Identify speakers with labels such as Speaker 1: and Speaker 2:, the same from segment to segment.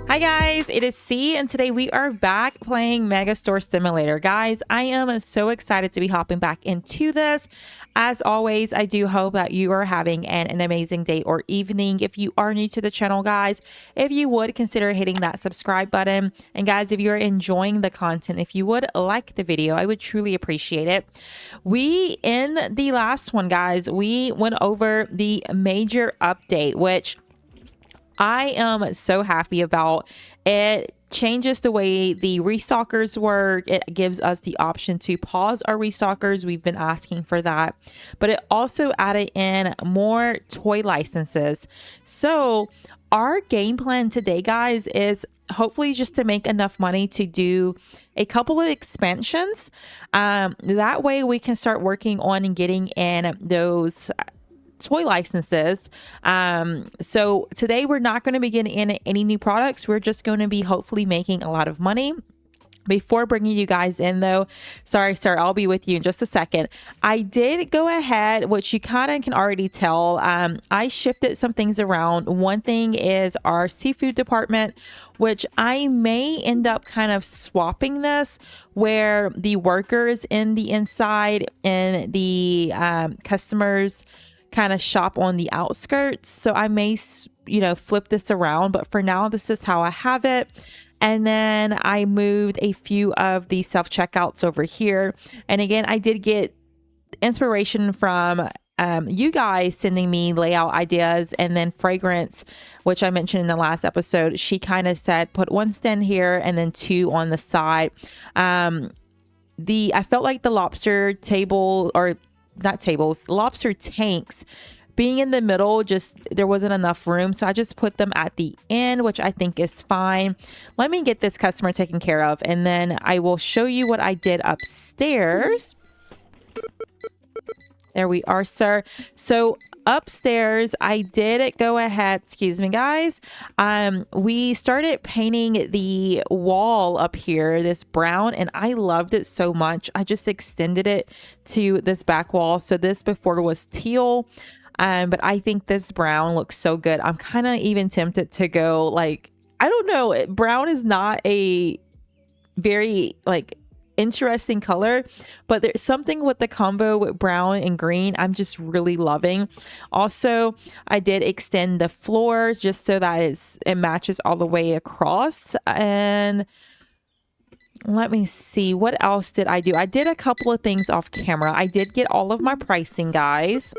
Speaker 1: Hi guys, it is C and today we are back playing Megastore Simulator. Guys, I am so excited to be hopping back into this. As always, I do hope that you are having an amazing day or evening. If you are new to the channel, guys, if you would consider hitting that subscribe button. And guys, if you're enjoying the content, if you would like the video, I would truly appreciate it. In the last one, guys, we went over the major update, which I am so happy about. It changes the way the restockers work. It gives us the option to pause our restockers. We've been asking for that, but it also added in more toy licenses. So our game plan today, guys, is hopefully just to make enough money to do a couple of expansions. That way we can start working on and getting in those toy licenses. So today we're not going to be getting in any new products. We're just going to be hopefully making a lot of money. Before bringing you guys in though, sorry sir, I'll be with you in just a second. I did go ahead, which you kind of can already tell, I shifted some things around. One thing is our seafood department, which I may end up kind of swapping this, where the workers in the inside and the customers kind of shop on the outskirts. So I may, flip this around, but for now, this is how I have it. And then I moved a few of the self-checkouts over here. And again, I did get inspiration from you guys sending me layout ideas, and then Fragrance, which I mentioned in the last episode. She kind of said, put one stand here and then two on the side. I felt like the lobster table, or not tables, lobster tanks being in the middle, just there wasn't enough room, so I just put them at the end, which I think is fine. Let me get this customer taken care of, and then I will show you what I did upstairs. There we are, sir. So upstairs, I did go ahead, excuse me guys, we started painting the wall up here this brown, and I loved it so much. I just extended it to this back wall. So this before was teal, but I think this brown looks so good. I'm kind of even tempted to go, like, I don't know, brown is not a very interesting color, but there's something with the combo with brown and green I'm just really loving. Also, I did extend the floor just so that it matches all the way across. And let me see, what else did I do? I did a couple of things off camera. I did get all of my pricing, guys.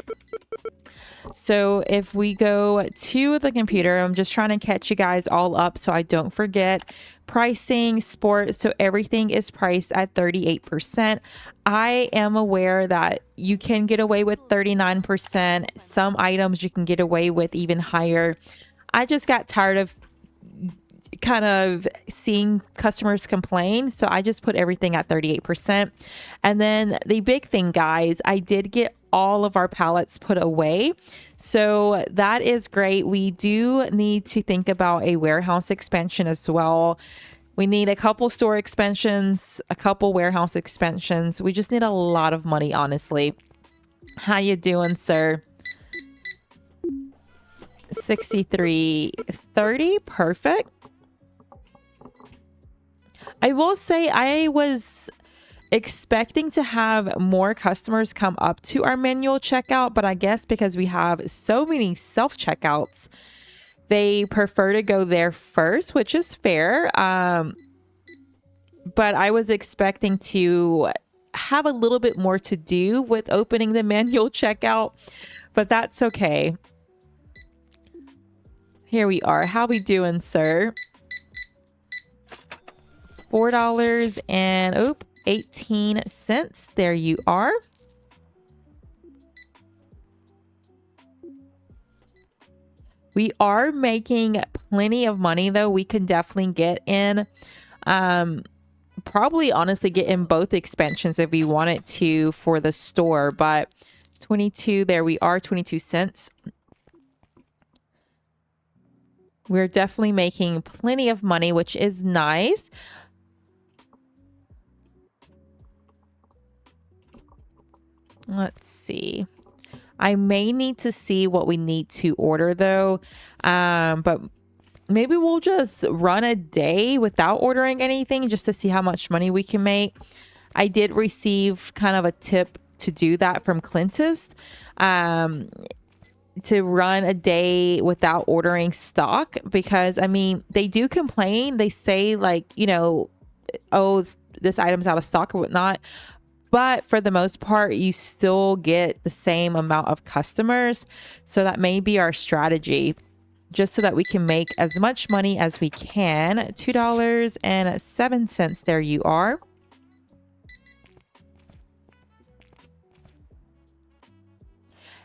Speaker 1: So if we go to the computer, I'm just trying to catch you guys all up so I don't forget. Pricing, sport, so everything is priced at 38%. I am aware that you can get away with 39%. Some items you can get away with even higher. I just got tired of kind of seeing customers complain, so I just put everything at 38%. And then the big thing, guys, I did get all of our pallets put away, so that is great. We do need to think about a warehouse expansion as well. We need a couple store expansions, a couple warehouse expansions. We just need a lot of money, honestly. How you doing, sir? 63.30, perfect. I will say I was expecting to have more customers come up to our manual checkout, but I guess because we have so many self-checkouts, they prefer to go there first, which is fair. But I was expecting to have a little bit more to do with opening the manual checkout, but that's okay. Here we are. How we doing, sir? $4 and 18 cents. There you are. We are making plenty of money though. We can definitely get in, probably honestly get in both expansions if we wanted to for the store, but 22, there we are, 22 cents. We're definitely making plenty of money, which is nice. Let's see. I may need to see what we need to order though. But maybe we'll just run a day without ordering anything just to see how much money we can make. I did receive kind of a tip to do that from Clintus, to run a day without ordering stock, because I mean, they do complain. They say like, you know, oh, this item's out of stock or whatnot. But for the most part, you still get the same amount of customers. So that may be our strategy, just so that we can make as much money as we can. $2.07. There you are.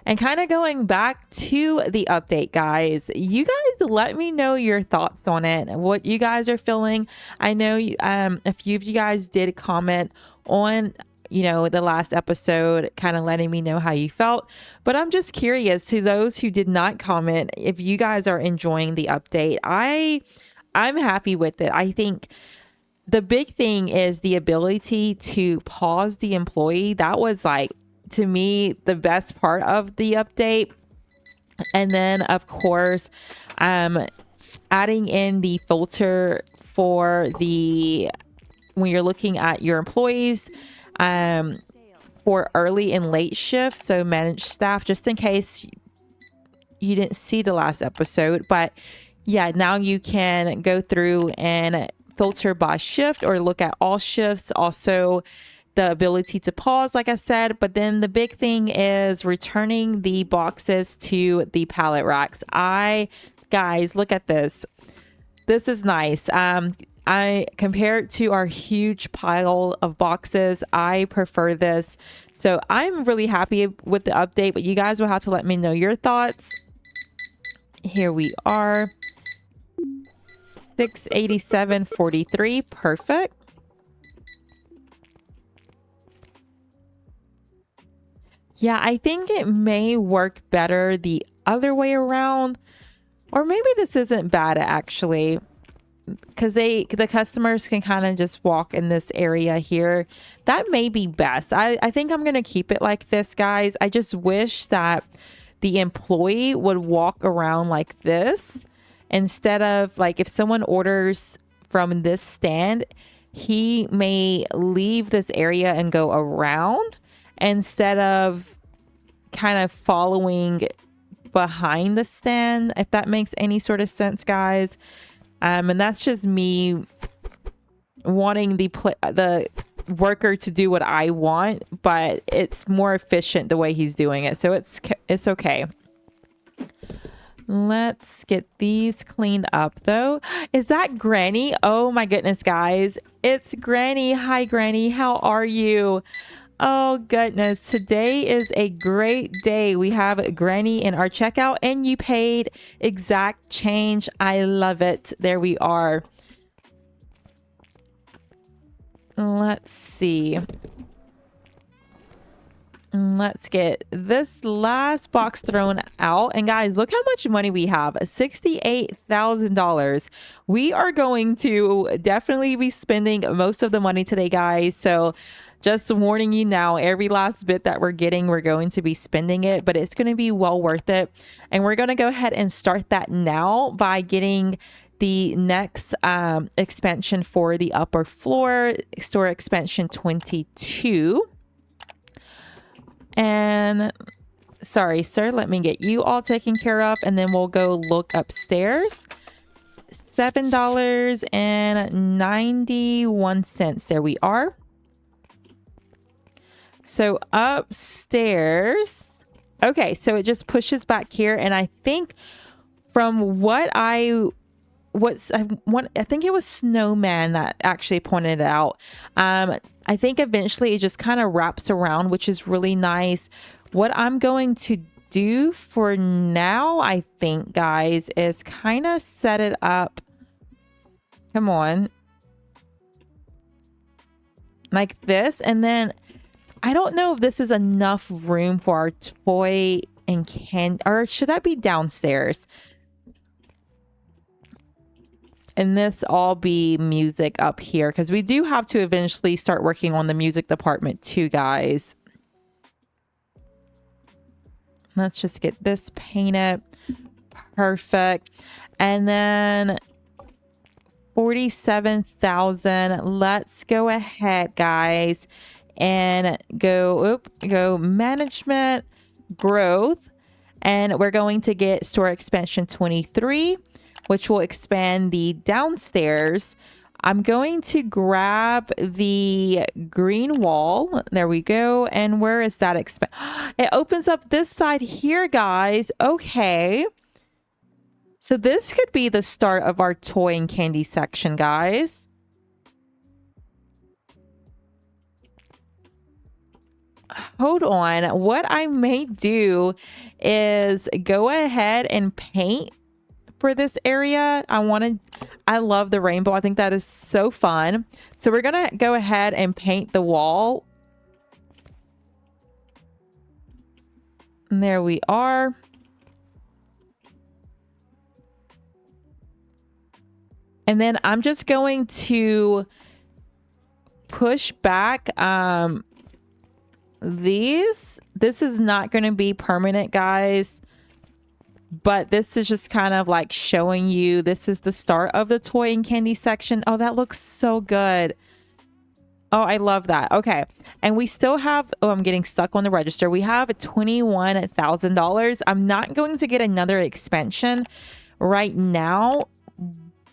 Speaker 1: And kind of going back to the update, guys, you guys let me know your thoughts on it, what you guys are feeling. I know a few of you guys did comment on, you know, the last episode, kind of letting me know how you felt. But I'm just curious, to those who did not comment, if you guys are enjoying the update. I'm happy with it. I think the big thing is the ability to pause the employee. That was like, to me, the best part of the update. And then of course, adding in the filter for the, when you're looking at your employees, for early and late shifts, so managed staff, just in case you didn't see the last episode. But yeah, now you can go through and filter by shift or look at all shifts. Also, the ability to pause, like I said. But then the big thing is returning the boxes to the pallet racks. Guys, look at this. This is nice. I compared to our huge pile of boxes, I prefer this. So I'm really happy with the update, but you guys will have to let me know your thoughts. Here we are. 687.43. Perfect. Yeah, I think it may work better the other way around. Or maybe this isn't bad, actually, because the customers can kind of just walk in this area here. That may be best. I think I'm going to keep it like this, guys. I just wish that the employee would walk around like this, instead of like, if someone orders from this stand, he may leave this area and go around, instead of kind of following behind the stand, if that makes any sort of sense, guys. And that's just me wanting the worker to do what I want, but it's more efficient the way he's doing it, so it's okay. Let's get these cleaned up, though. Is that Granny? Oh my goodness, guys, it's Granny. Hi, Granny. How are you? Oh goodness, today is a great day. We have Granny in our checkout, and you paid exact change. I love it. There we are. Let's see. Let's get this last box thrown out. And guys, look how much money we have. $68,000. We are going to definitely be spending most of the money today, guys. So just warning you now, every last bit that we're getting, we're going to be spending it, but it's going to be well worth it. And we're going to go ahead and start that now by getting the next expansion for the upper floor, store expansion 22. And sorry, sir, let me get you all taken care of, and then we'll go look upstairs. $7.91. There we are. So upstairs, okay, so it just pushes back here, and I think from what I think it was Snowman that actually pointed it out. I think eventually it just kind of wraps around, which is really nice. What I'm going to do for now, I think, guys, is kind of set it up. Come on. Like this, and then I don't know if this is enough room for our toy and candy, or should that be downstairs? And this all be music up here, because we do have to eventually start working on the music department too, guys. Let's just get this painted. Perfect. And then 47,000. Let's go ahead, guys, and go management growth. And we're going to get store expansion 23, which will expand the downstairs. I'm going to grab the green wall. There we go. And where is that expand? It opens up this side here, guys. Okay. So this could be the start of our toy and candy section, guys. Hold on. What I may do is go ahead and paint for this area. I love the rainbow. I think that is so fun. So we're going to go ahead and paint the wall. And there we are. And then I'm just going to push back these. This is not going to be permanent, guys. But this is just kind of like showing you this is the start of the toy and candy section. Oh, that looks so good. Oh, I love that. Okay. And we still have, oh, I'm getting stuck on the register. We have $21,000. I'm not going to get another expansion right now.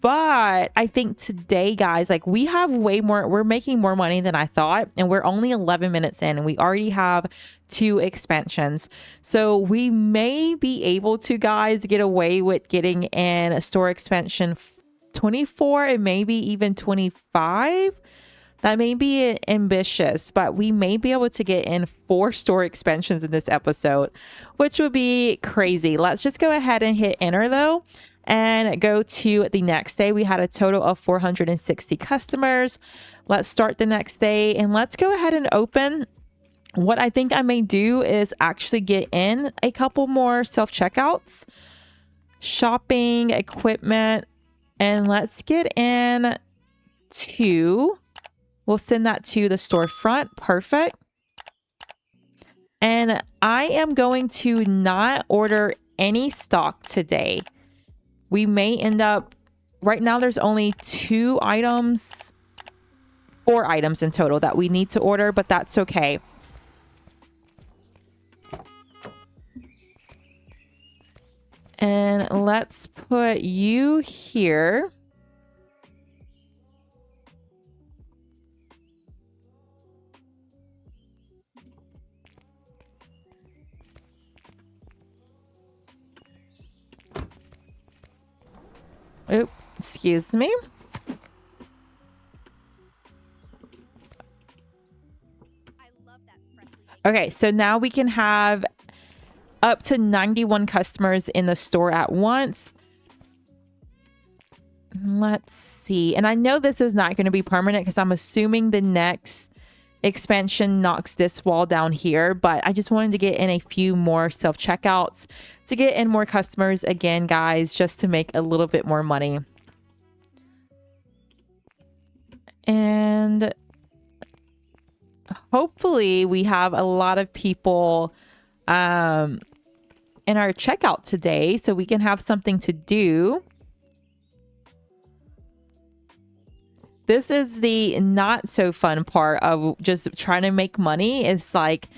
Speaker 1: But I think today, guys, like we have way more, we're making more money than I thought. And we're only 11 minutes in and we already have 2 expansions. So we may be able to, guys, get away with getting in a store expansion 24 and maybe even 25. That may be ambitious, but we may be able to get in 4 store expansions in this episode, which would be crazy. Let's just go ahead and hit enter though. And go to the next day. We had a total of 460 customers. Let's start the next day and let's go ahead and open. What I think I may do is actually get in a couple more self-checkouts, shopping, equipment, and let's get in 2. We'll send that to the storefront. Perfect. And I am going to not order any stock today. We may end up, right now there's only 4 items in total that we need to order, but that's okay. And let's put you here. Oh, excuse me. Okay, so now we can have up to 91 customers in the store at once. Let's see. And I know this is not going to be permanent because I'm assuming the next expansion knocks this wall down here, but I just wanted to get in a few more self-checkouts to get in more customers again, guys, just to make a little bit more money. And hopefully we have a lot of people in our checkout today so we can have something to do. This is the not so fun part of just trying to make money. It's like,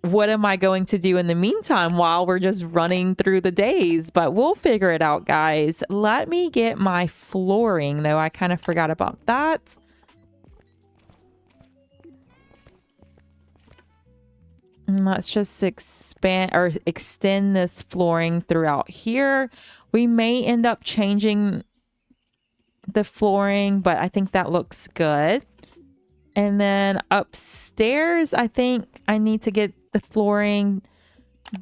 Speaker 1: what am I going to do in the meantime while we're just running through the days? But we'll figure it out, guys. Let me get my flooring, though. I kind of forgot about that. And let's just expand or extend this flooring throughout here. We may end up changing the flooring, but I think that looks good. And then upstairs, I think I need to get the flooring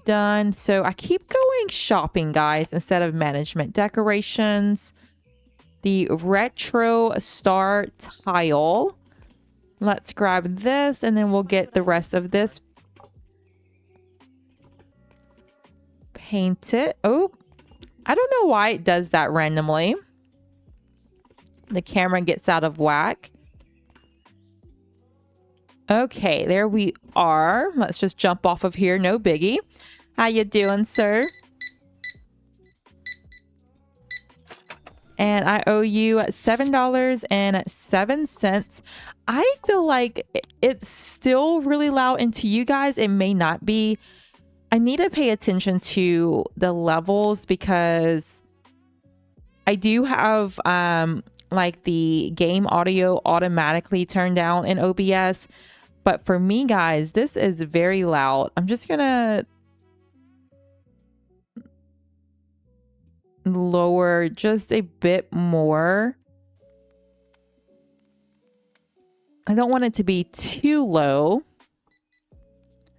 Speaker 1: done. So I keep going shopping, guys, instead of management. Decorations, the retro star tile. Let's grab this and then we'll get the rest of this. Paint it. Oh, I don't know why it does that randomly. The camera gets out of whack. Okay, there we are. Let's just jump off of here. No biggie. How you doing, sir? and I owe you $7.07. I feel like it's still really loud, and to you guys, it may not be. I need to pay attention to the levels because I do have like the game audio automatically turned down in OBS. But for me, guys, this is very loud. I'm just gonna lower just a bit more. I don't want it to be too low.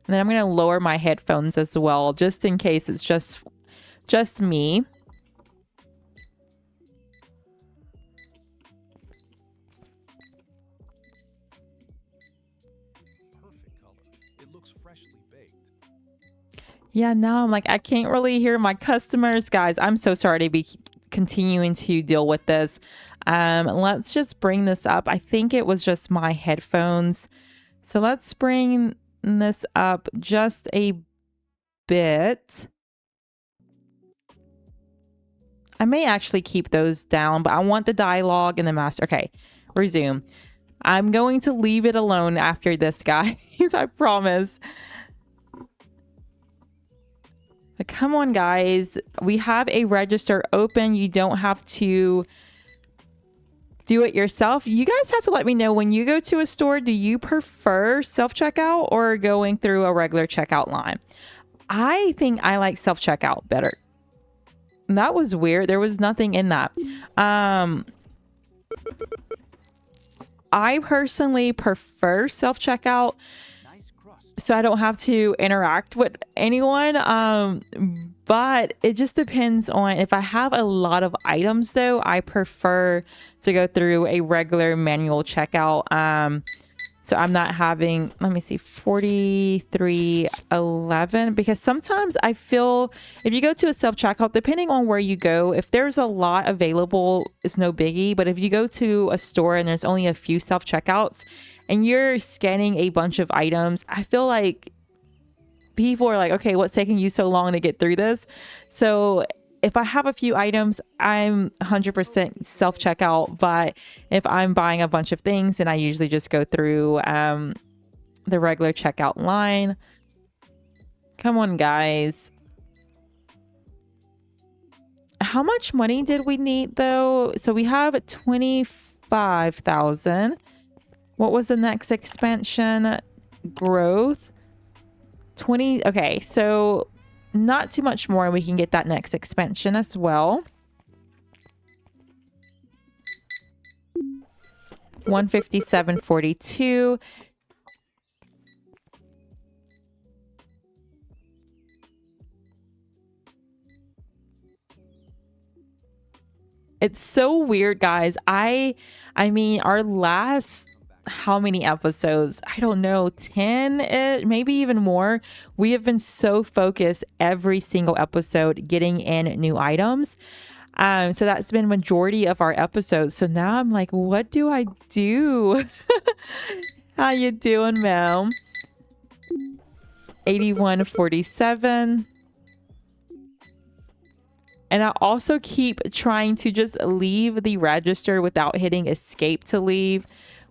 Speaker 1: And then I'm going to lower my headphones as well, just in case it's just me.
Speaker 2: Perfect color. It looks freshly baked.
Speaker 1: Yeah, now I'm like, I can't really hear my customers. Guys, I'm so sorry to be continuing to deal with this. Let's just bring this up. I think it was just my headphones. So let's bring this up just a bit. I may actually keep those down, but I want the dialogue and the master. Okay, resume. I'm going to leave it alone after this, guys. I promise. But come on, guys. We have a register open. You don't have to do it yourself. You guys have to let me know when you go to a store, do you prefer self-checkout or going through a regular checkout line? I think I like self-checkout better. That was weird. There was nothing in that. I personally prefer self-checkout so I don't have to interact with anyone. But it just depends on if I have a lot of items though, I prefer to go through a regular manual checkout. So I'm not having, let me see, 4311, because sometimes I feel if you go to a self-checkout, depending on where you go, if there's a lot available, it's no biggie. But if you go to a store and there's only a few self-checkouts and you're scanning a bunch of items, I feel like people are like, okay, what's taking you so long to get through this? So if I have a few items, I'm 100% self-checkout. But if I'm buying a bunch of things, then I usually just go through the regular checkout line. Come on, guys. How much money did we need, though? So we have 25,000. What was the next expansion? Growth. 20. Okay, so not too much more. We can get that next expansion as well. 157.42. It's so weird, guys. I mean, our last, how many episodes? I don't know, 10, maybe even more. We have been so focused every single episode getting in new items. So that's been majority of our episodes. So now I'm like, what do I do? How you doing, ma'am? 81.47. And I also keep trying to just leave the register without hitting escape to leave,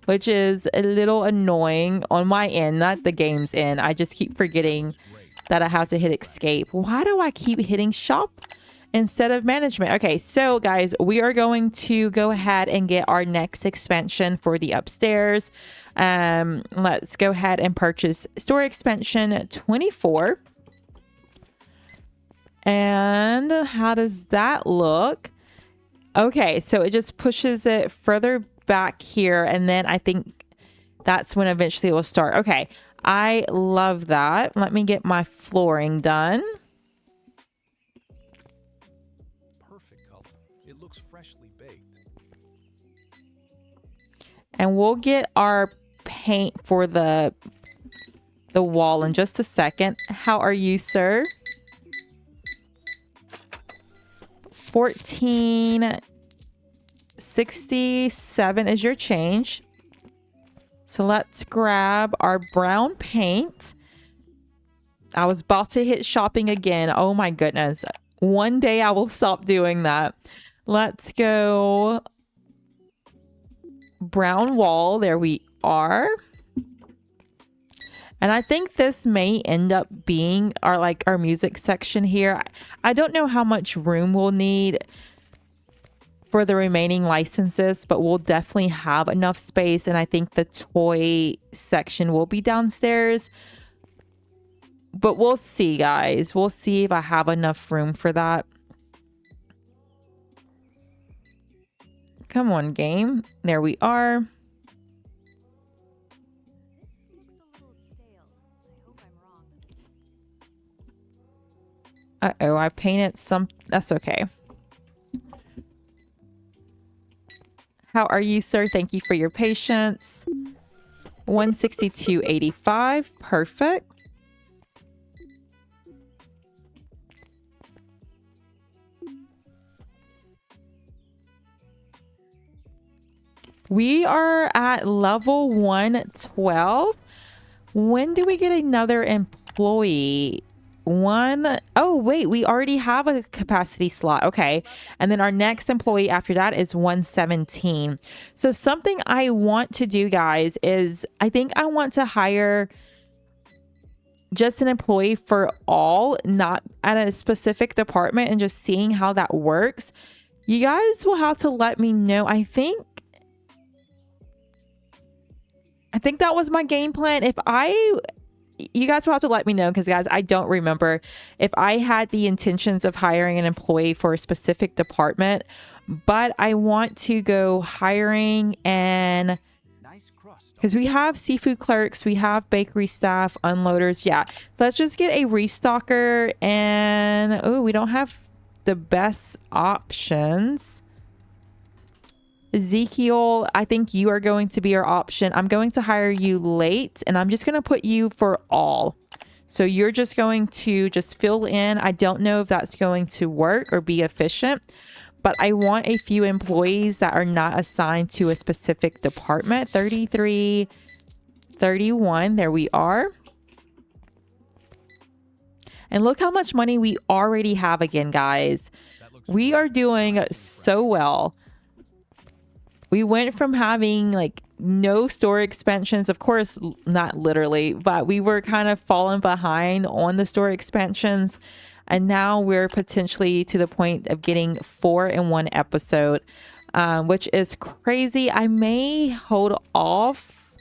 Speaker 1: which is a little annoying on my end, not the game's end. I just keep forgetting that I have to hit escape. Why do I keep hitting shop instead of management? Okay, so guys, we are going to go ahead and get our next expansion for the upstairs. Let's go ahead and purchase store expansion 24. And how does that look? Okay, so it just pushes it further back here, and then I think that's when eventually it will start. Okay, I love that. Let me get my flooring done.
Speaker 2: Perfect color. It looks freshly baked.
Speaker 1: And we'll get our paint for the wall in just a second. How are you, sir? 14.67 is your change. So let's grab our brown paint. I was about to hit shopping again. Oh my goodness. One day I will stop doing that. Let's go brown wall. There we are. And I think this may end up being our music section here. I don't know how much room we'll need for the remaining licenses, but we'll definitely have enough space. And I think the toy section will be downstairs. But we'll see, guys. We'll see if I have enough room for that. Come on, game. There we are. Uh-oh, I painted some... That's okay. How are you, sir? Thank you for your patience. 162.85. Perfect. We are at level 112. When do we get another employee? Oh wait, we already have a capacity slot. Okay. And then our next employee after that is 117. So something I want to do, guys, is I think I want to hire just an employee for all, not at a specific department, and just seeing how that works. You guys will have to let me know. I think that was my game plan. You guys will have to let me know, because guys, I don't remember if I had the intentions of hiring an employee for a specific department, but I want to go hiring, and because we have seafood clerks, we have bakery staff, unloaders. Yeah, so let's just get a restocker. And oh, we don't have the best options. Ezekiel, I think you are going to be our option. I'm going to hire you late, and I'm just going to put you for all. So you're just going to just fill in. I don't know if that's going to work or be efficient, but I want a few employees that are not assigned to a specific department. 33, 31. There we are. And look how much money we already have again, guys. We are doing so well. We went from having like no store expansions, of course, not literally, but we were kind of falling behind on the store expansions. And now we're potentially to the point of getting 4 in one episode, which is crazy. I may hold off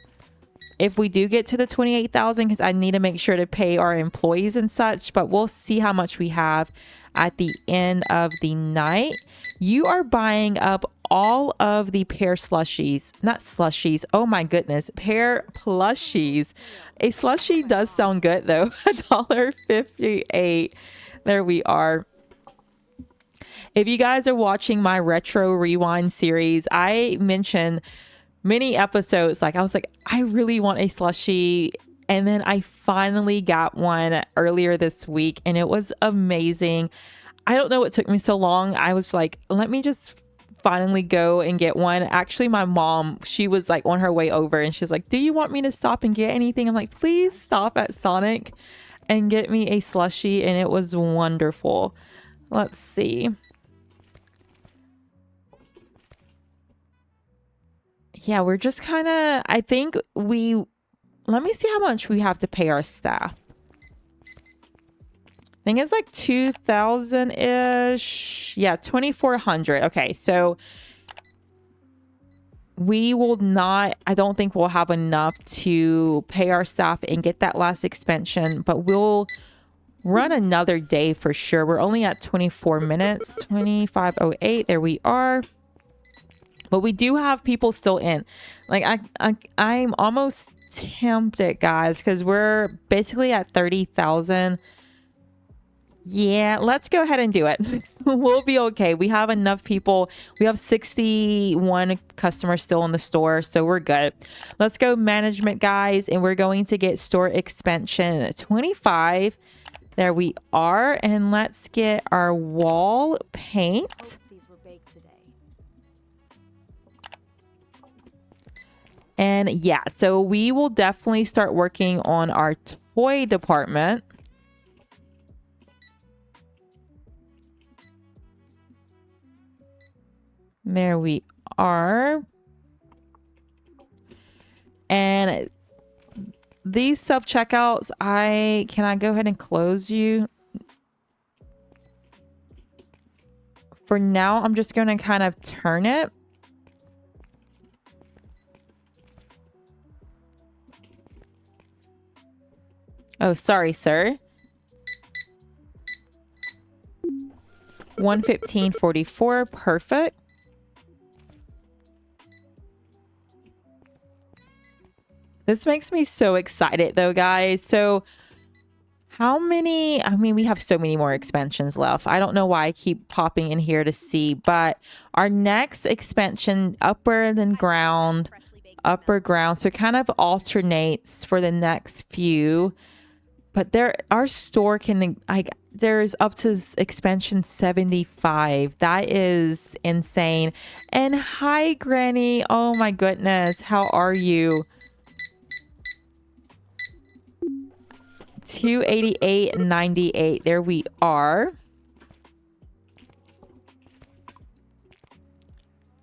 Speaker 1: if we do get to the 28,000, because I need to make sure to pay our employees and such, but we'll see how much we have at the end of the night. You are buying up all of the pear slushies, not slushies. Oh my goodness. Pear plushies. A slushie does sound good though. $1.58. There we are. If you guys are watching my retro rewind series, I mentioned many episodes, I was like, I really want a slushie. And then I finally got one earlier this week, and it was amazing. I don't know what took me so long. I was like, let me just finally go and get one. Actually, my mom, she was like on her way over, and she's like, do you want me to stop and get anything? I'm like, please stop at Sonic and get me a slushie. And it was wonderful. Let's see. Yeah, we're just kind of, I think let me see how much we have to pay our staff. I think it's like 2,000-ish. Yeah, 2,400. Okay, so we will not, I don't think we'll have enough to pay our staff and get that last expansion, but we'll run another day for sure. We're only at 24 minutes, 25:08. There we are. But we do have people still in. Like I'm almost tempted, guys, because we're basically at 30,000. Yeah, let's go ahead and do it. We'll be okay. We have enough people. We have 61 customers still in the store, so we're good. Let's go management, guys, and we're going to get store expansion 25. There we are. And let's get our wall paint. And yeah, so we will definitely start working on our toy department. There we are. And these self-checkouts, can I go ahead and close you? For now, I'm just going to kind of turn it. Oh, sorry, sir. 115.44, perfect. This makes me so excited though, guys. So how many, I mean, we have so many more expansions left. I don't know why I keep popping in here to see, but our next expansion, upper than ground, upper ground. So it kind of alternates for the next few. But our store can, there's up to expansion 75. That is insane. And hi, Granny. Oh my goodness. How are you? 288.98. There we are.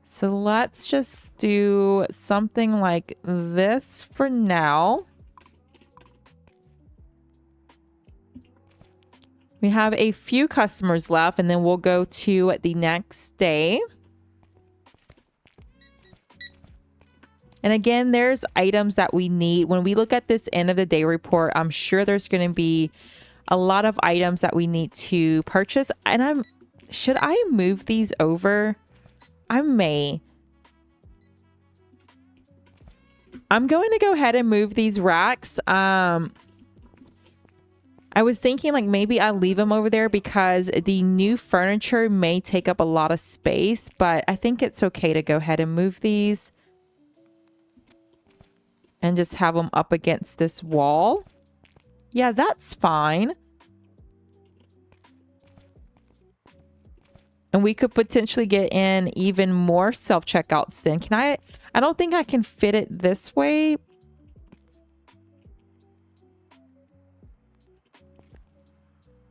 Speaker 1: So let's just do something like this for now. We have a few customers left, and then we'll go to the next day. And again, there's items that we need. When we look at this end of the day report, I'm sure there's going to be a lot of items that we need to purchase. And should I move these over? I may. I'm going to go ahead and move these racks. I was thinking like maybe I'll leave them over there because the new furniture may take up a lot of space, but I think it's okay to go ahead and move these and just have them up against this wall. Yeah, that's fine. And we could potentially get in even more self-checkouts then. I don't think I can fit it this way.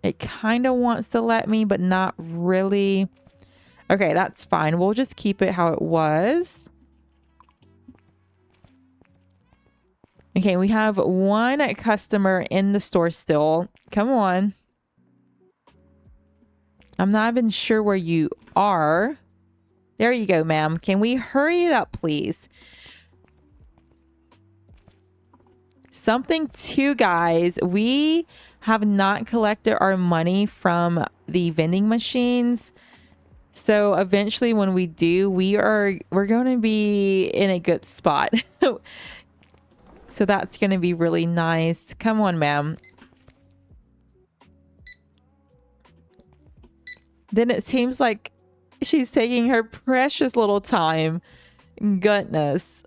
Speaker 1: It kind of wants to let me, but not really. Okay, that's fine. We'll just keep it how it was. Okay, we have one customer in the store still. Come on. I'm not even sure where you are. There you go, ma'am. Can we hurry it up, please? Something too, guys. We have not collected our money from the vending machines. So eventually when we do, we're going to be in a good spot. So that's going to be really nice. Come on, ma'am. Then it seems like she's taking her precious little time. Goodness.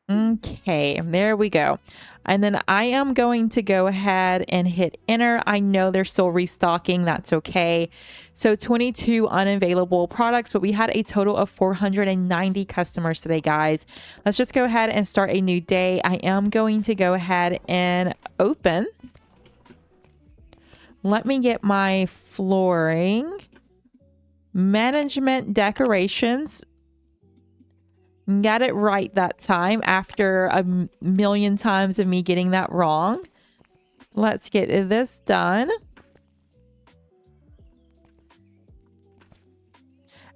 Speaker 1: Okay, there we go. And then I am going to go ahead and hit enter. I know they're still restocking. That's okay. So 22 unavailable products, but we had a total of 490 customers today, guys. Let's just go ahead and start a new day. I am going to go ahead and open. Let me get my flooring. Management decorations. Got it right that time after a million times of me getting that wrong. Let's get this done.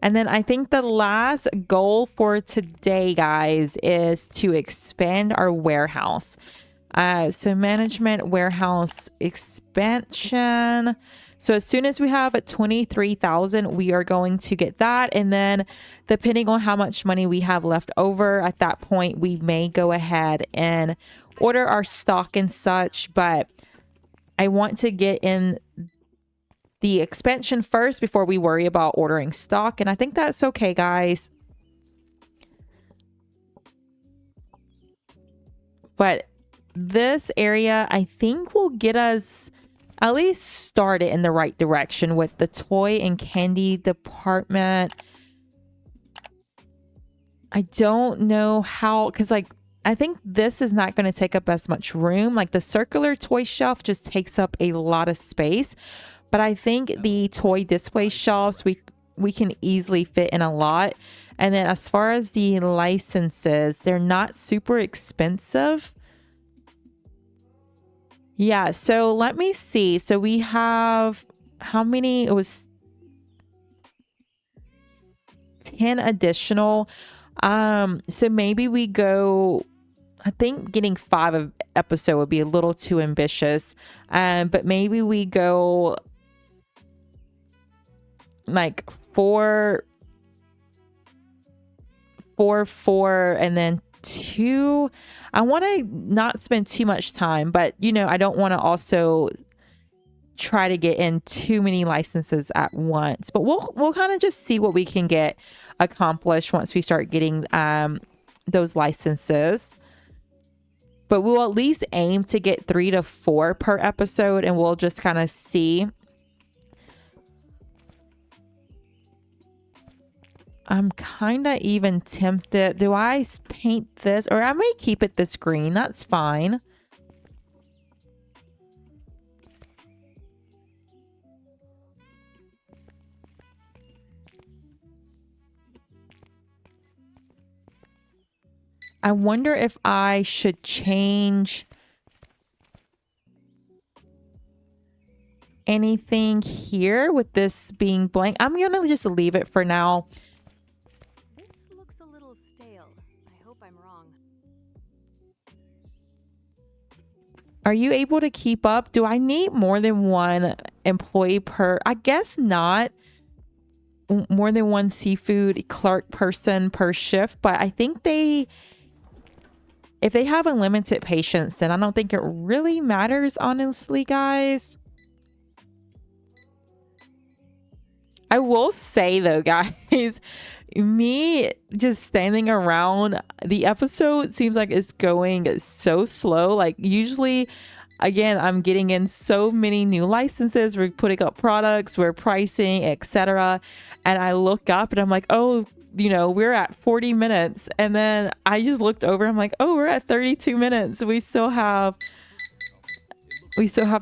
Speaker 1: And then I think the last goal for today, guys, is to expand our warehouse. So management warehouse expansion. So as soon as we have 23,000, we are going to get that. And then depending on how much money we have left over at that point, we may go ahead and order our stock and such. But I want to get in the expansion first before we worry about ordering stock. And I think that's okay, guys. But this area, I think, will get us at least started in the right direction with the toy and candy department. I don't know how, because like I think this is not going to take up as much room. Like the circular toy shelf just takes up a lot of space. But I think the toy display shelves, we can easily fit in a lot. And then as far as the licenses, they're not super expensive. Yeah, so let me see. So we have how many? It was 10 additional. So maybe we go, I think getting 5 of episode would be a little too ambitious. But maybe we go like 4, 4, and then 2. I want to not spend too much time, but you know, I don't want to also try to get in too many licenses at once. But we'll kind of just see what we can get accomplished once we start getting those licenses. But we'll at least aim to get 3 to 4 per episode, and we'll just kind of see. I'm kind of even tempted. Do I paint this? Or I may keep it this green. That's fine. I wonder if I should change anything here with this being blank. I'm going to just leave it for now.
Speaker 3: This looks a little stale. I hope I'm wrong.
Speaker 1: Are you able to keep up? Do I need more than one employee per? I guess not. More than one seafood clerk person per shift, but I think if they have unlimited patience, then I don't think it really matters, honestly, guys. I will say though, guys, me just standing around, the episode seems like it's going so slow. Like usually, again, I'm getting in so many new licenses, we're putting up products, we're pricing, etc. And I look up and I'm like, oh, you know, we're at 40 minutes. And then I just looked over, I'm like, oh, we're at 32 minutes. We still have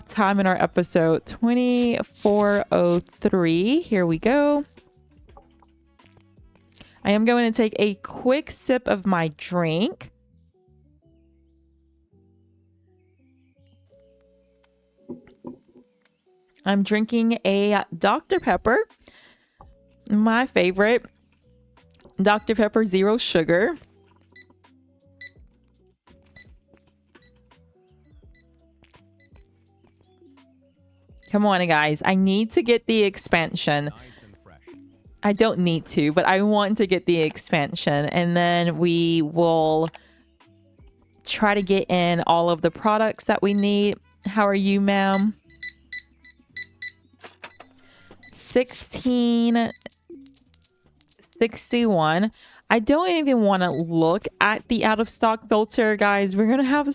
Speaker 1: time in our episode. 24:03. Here we go. I am going to take a quick sip of my drink. I'm drinking a Dr. Pepper, my favorite. Dr. Pepper Zero Sugar. Come on, guys. I need to get the expansion. I don't need to, but I want to get the expansion. And then we will try to get in all of the products that we need. How are you, ma'am? 1661. I don't even want to look at the out of stock filter, guys. We're gonna have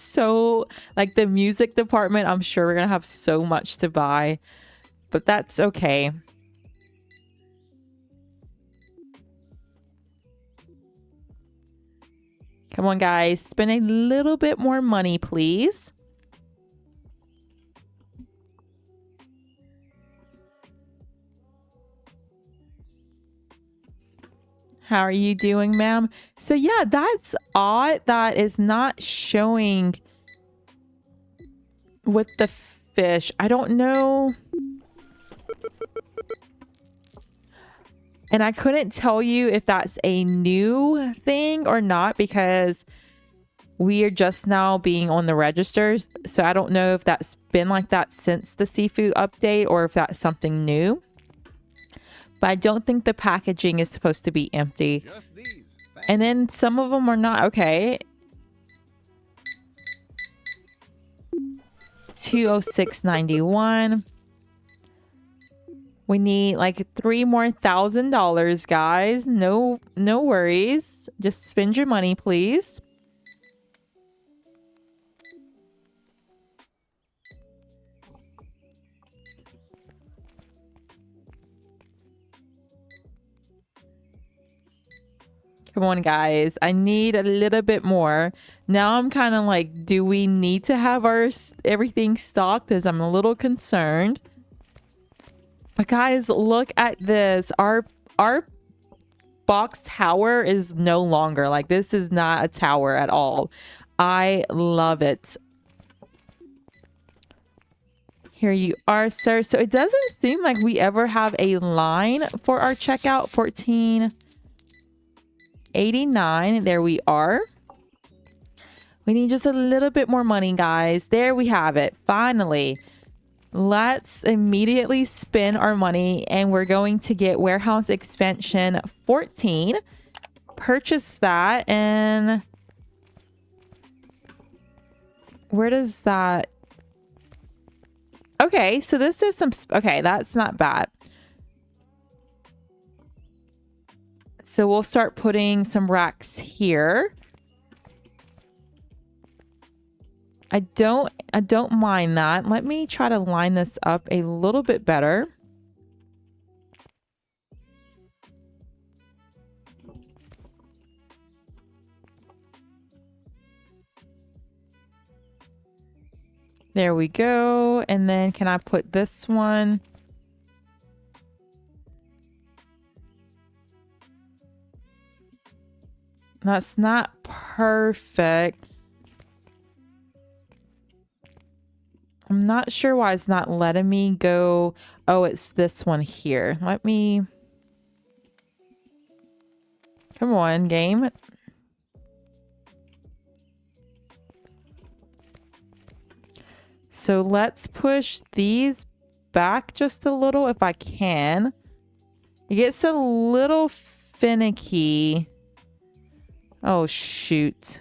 Speaker 1: like the music department, I'm sure we're gonna have so much to buy, but that's okay. Come on, guys, spend a little bit more money, please. How are you doing, ma'am? So yeah, that's odd that is not showing with the fish. I don't know. And I couldn't tell you if that's a new thing or not because we are just now being on the registers. So I don't know if that's been like that since the seafood update or if that's something new. But I don't think the packaging is supposed to be empty. And then some of them are not. Okay. 206.91. We need like $3 more thousand, guys. No worries. Just spend your money, please. Come on, guys. I need a little bit more. Now I'm kind of like, do we need to have our everything stocked? Because I'm a little concerned. But guys, look at this. Our box tower is no longer like, this is not a tower at all. I love it. Here you are, sir. So it doesn't seem like we ever have a line for our checkout. 14.89. There we are. We need just a little bit more money, guys. There we have it. Finally. Let's immediately spend our money, and we're going to get warehouse expansion 14. Purchase that, and where does that... Okay, so this is some... Okay, that's not bad. So we'll start putting some racks here. I don't mind that. Let me try to line this up a little bit better. There we go. And then can I put this one? That's not perfect. I'm not sure why it's not letting me go. Oh, it's this one here. Let me... Come on, game. So let's push these back just a little if I can. It gets a little finicky. Oh, shoot.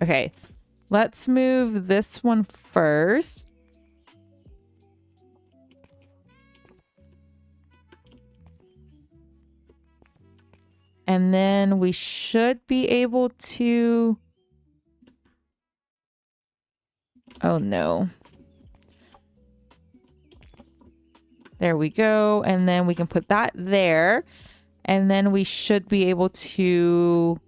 Speaker 1: Okay. Let's move this one first. And then we should be able to... Oh, no. There we go. And then we can put that there. And then we should be able to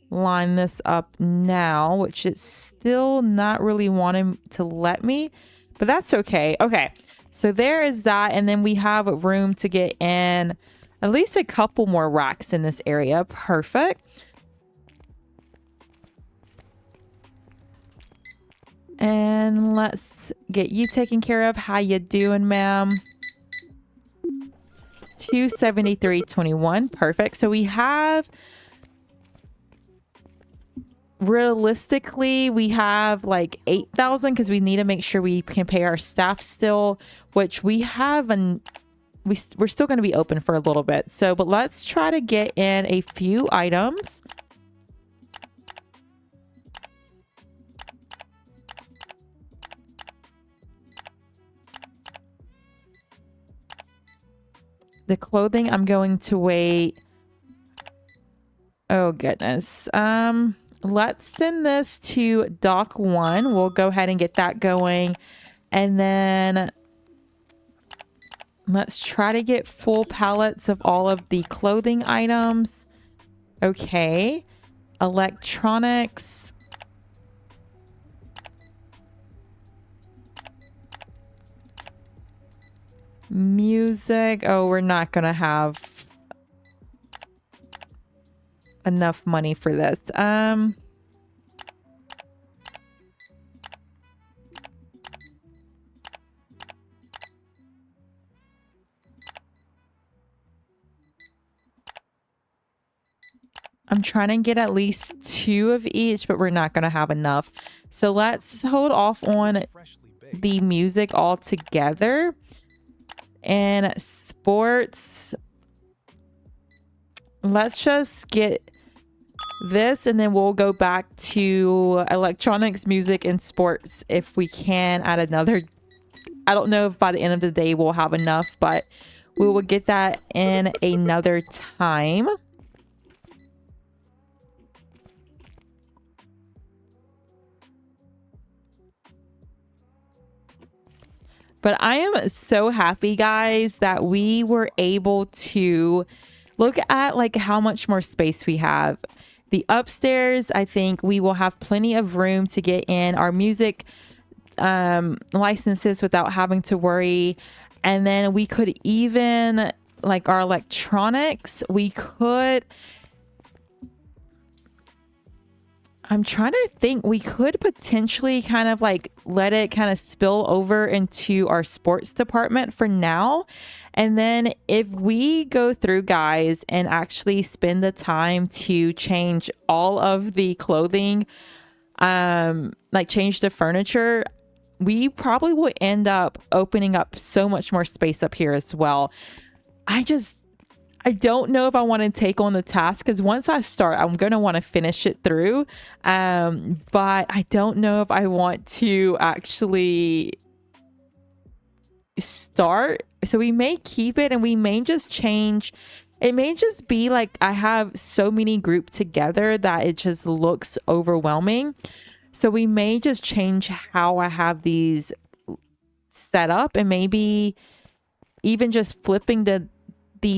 Speaker 1: line this up now, which it's still not really wanting to let me, but that's okay. Okay, so there is that. And then we have room to get in at least a couple more racks in this area. Perfect. And let's get you taken care of. How you doing, ma'am? 273.21. Perfect. So we have, realistically, we have like 8,000 because we need to make sure we can pay our staff still, which we have, and we're still going to be open for a little bit. So, but let's try to get in a few items. The clothing, I'm going to wait. Oh, goodness. Let's send this to Dock 1. We'll go ahead and get that going. And then let's try to get full pallets of all of the clothing items. Okay. Electronics. Music. Oh, we're not going to have enough money for this. I'm trying to get at least 2 of each, but we're not going to have enough. So let's hold off on the music altogether. And sports, let's just get this, and then we'll go back to electronics, music, and sports if we can at another. I don't know if by the end of the day we'll have enough, but we will get that in another time. But I am so happy, guys, that we were able to Look at like how much more space we have. The upstairs, I think we will have plenty of room to get in our music licenses without having to worry. And then we could even, like our electronics, I'm trying to think, we could potentially kind of like let it kind of spill over into our sports department for now. And then if we go through, guys, and actually spend the time to change all of the clothing, like change the furniture, we probably will end up opening up so much more space up here as well. I don't know if I want to take on the task, because once I start, I'm going to want to finish it through. But I don't know if I want to actually start. So we may keep it, and we may just change. It may just be like I have so many grouped together that it just looks overwhelming. So we may just change how I have these set up, and maybe even just flipping the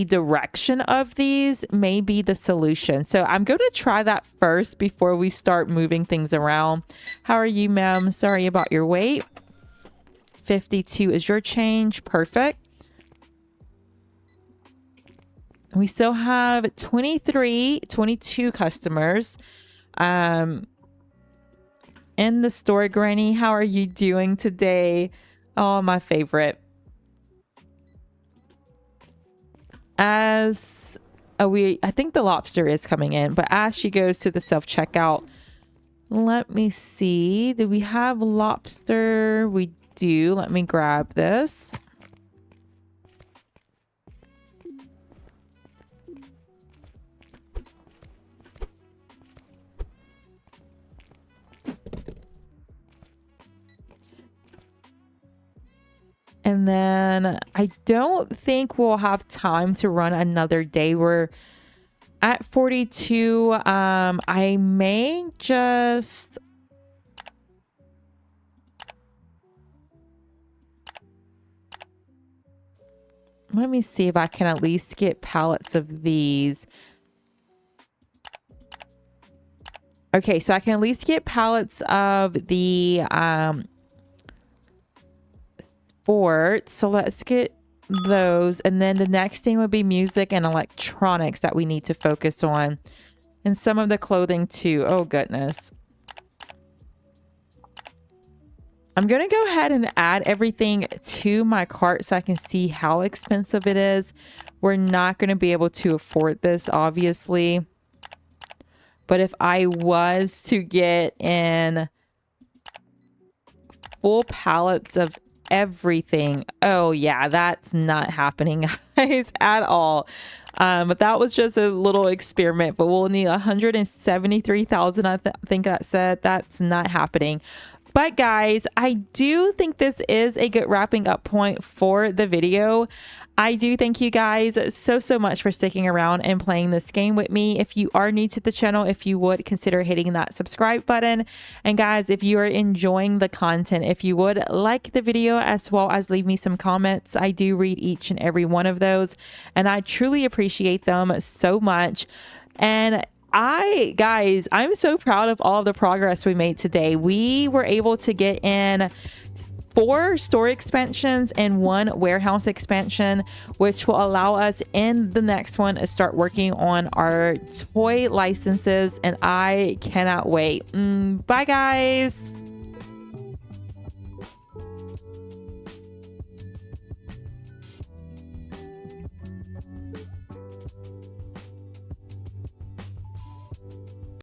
Speaker 1: direction of these may be the solution. So I'm going to try that first before we start moving things around. How are you, ma'am? Sorry about your wait. 52 is your change. Perfect. We still have 22 customers in the store. Granny, how are you doing today? Oh, my favorite. I think the lobster is coming in, but as she goes to the self-checkout, let me see. Do we have lobster? We do. Let me grab this. And then I don't think we'll have time to run another day. We're at 42. I may just... Let me see if I can at least get pallets of these. Okay, so I can at least get pallets of the sports. So let's get those. And then the next thing would be music and electronics that we need to focus on. And some of the clothing too. Oh, goodness. I'm going to go ahead and add everything to my cart so I can see how expensive it is. We're not going to be able to afford this, obviously. But if I was to get in full pallets of everything, oh yeah, that's not happening, guys, at all. But that was just a little experiment. But we'll need 173,000. I think that said that's not happening. But guys, I do think this is a good wrapping up point for the video. I do thank you guys so much for sticking around and playing this game with me. If you are new to the channel, if you would consider hitting that subscribe button. And guys, if you are enjoying the content, if you would like the video as well as leave me some comments, I do read each and every one of those, and I truly appreciate them so much. And guys, I'm so proud of all of the progress we made today. We were able to get in 4 store expansions and 1 warehouse expansion, which will allow us in the next one to start working on our toy licenses, and I cannot wait. Bye guys.